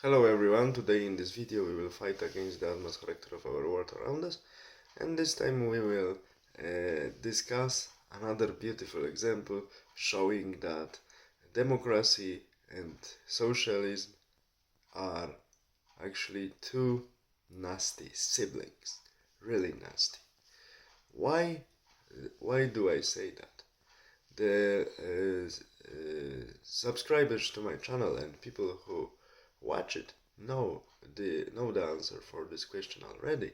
Hello everyone, today in this video we will fight against the atmosphere character of our world around us, and this time we will discuss another beautiful example showing that democracy and socialism are actually two nasty siblings, really nasty. Why, why do I say that? The subscribers to my channel and people who watch it know the answer for this question already.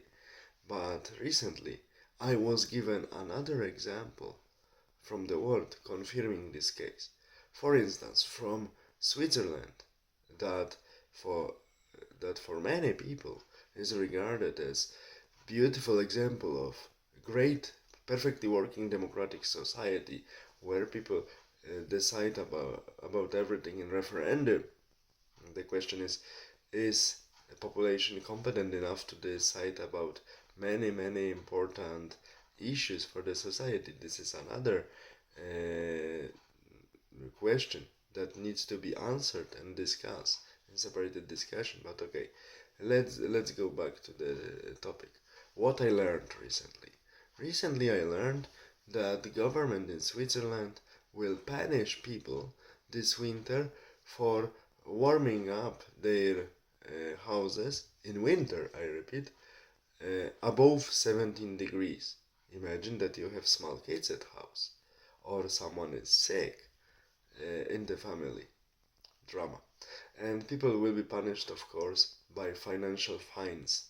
But recently I was given another example from the world confirming this case. For instance, from Switzerland, that for for many people is regarded as beautiful example of great, perfectly working democratic society where people decide about everything in referendum. The question is the population competent enough to decide about many important issues for the society? This is another question that needs to be answered and discussed in separated discussion. But okay, let's go back to the topic. What I learned recently. Recently I learned that the government in Switzerland will punish people this winter for warming up their houses in winter, I repeat, above 17 degrees. Imagine that you have small kids at house or someone is sick in the family. Drama. And people will be punished, of course, by financial fines.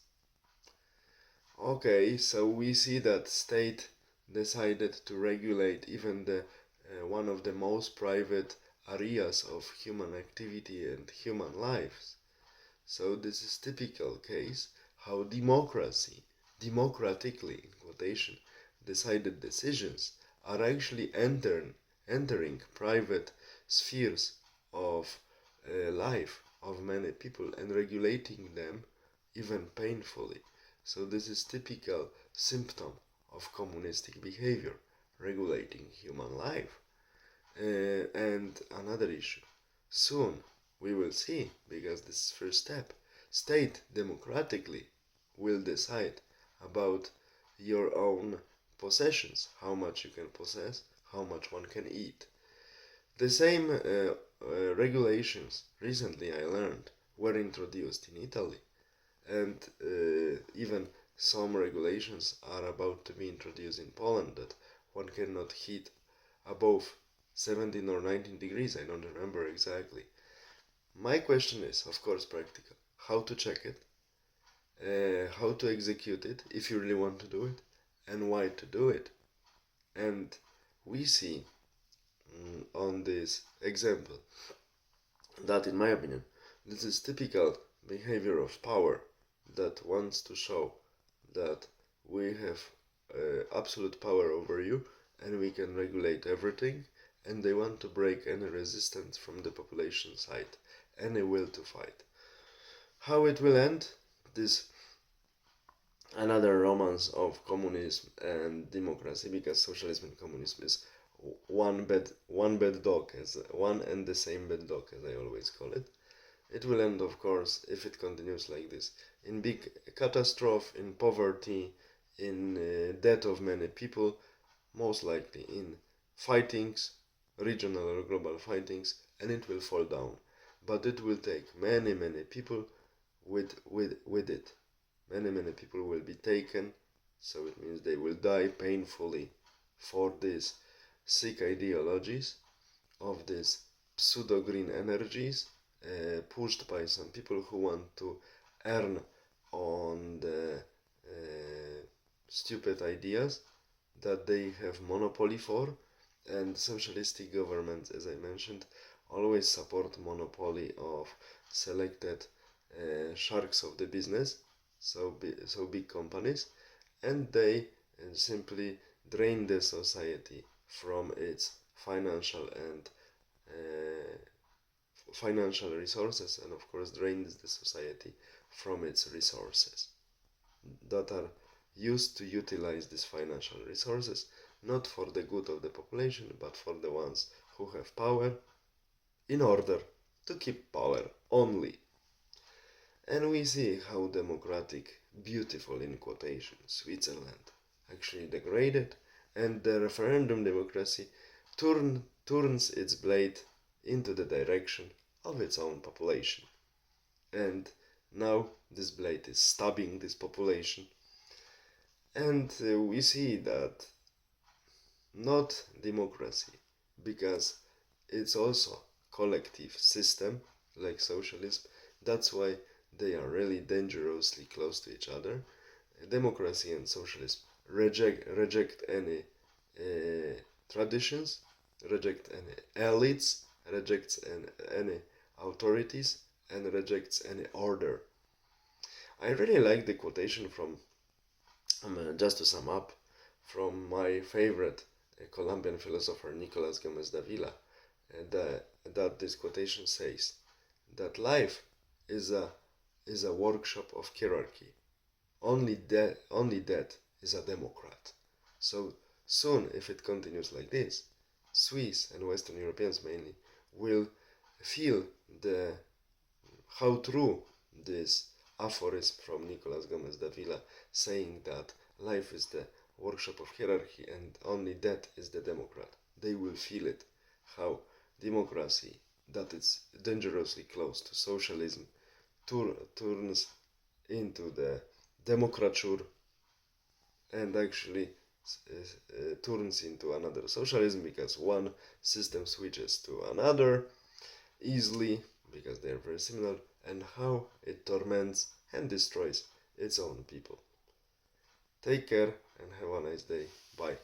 Okay, so we see that state decided to regulate even the one of the most private areas of human activity and human lives. So this is typical case how democracy, democratically in quotation, decided decisions are actually entering private spheres of life of many people and regulating them even painfully. So this is typical symptom of communistic behavior, regulating human life. And another issue. Soon we will see, because this is first step, state democratically will decide about your own possessions, how much you can possess, how much one can eat. The same regulations, recently I learned, were introduced in Italy, and even some regulations are about to be introduced in Poland that one cannot heat above 17 or 19 degrees, I don't remember exactly. My question is, of course, practical. How to check it, how to execute it if you really want to do it, and why to do it. And we see on this example that, in my opinion, this is typical behavior of power that wants to show that we have absolute power over you and we can regulate everything, and they want to break any resistance from the population side, any will to fight. How it will end? This another romance of communism and democracy, because socialism and communism is one bad dog, as one and the same bad dog, as I always call it. It will end, of course, if it continues like this, in big catastrophe, in poverty, in death of many people, most likely in fightings, regional or global fightings, and it will fall down. But it will take many people with it. Many people will be taken, so it means they will die painfully for these sick ideologies of these pseudo green energies pushed by some people who want to earn on the stupid ideas that they have monopoly for. And socialistic governments, as I mentioned, always support monopoly of selected sharks of the business, so big companies, and they simply drain the society from its financial and financial resources, and of course drains the society from its resources that are used to utilize these financial resources not for the good of the population but for the ones who have power in order to keep power only. And we see how democratic, beautiful in quotation, Switzerland actually degraded, and the referendum democracy turns its blade into the direction of its own population. And now this blade is stabbing this population. And we see that not democracy, because it's also collective system like socialism. That's why they are really dangerously close to each other. Democracy and socialism reject any traditions, reject any elites, rejects any authorities, and rejects any order. I really like the quotation from, just to sum up, from my favorite Colombian philosopher Nicolas Gomez Davila, that this quotation says that life is a workshop of hierarchy. Only that is a democrat. So soon, if it continues like this, Swiss and Western Europeans mainly will feel the how true this aphorism from Nicolas Gomez Davila, saying that life is the workshop of hierarchy and only that is the democrat. They will feel it, how democracy, that is dangerously close to socialism, turns into the democrature and actually turns into another socialism, because one system switches to another easily because they are very similar, and how it torments and destroys its own people. Take care and have a nice day. Bye.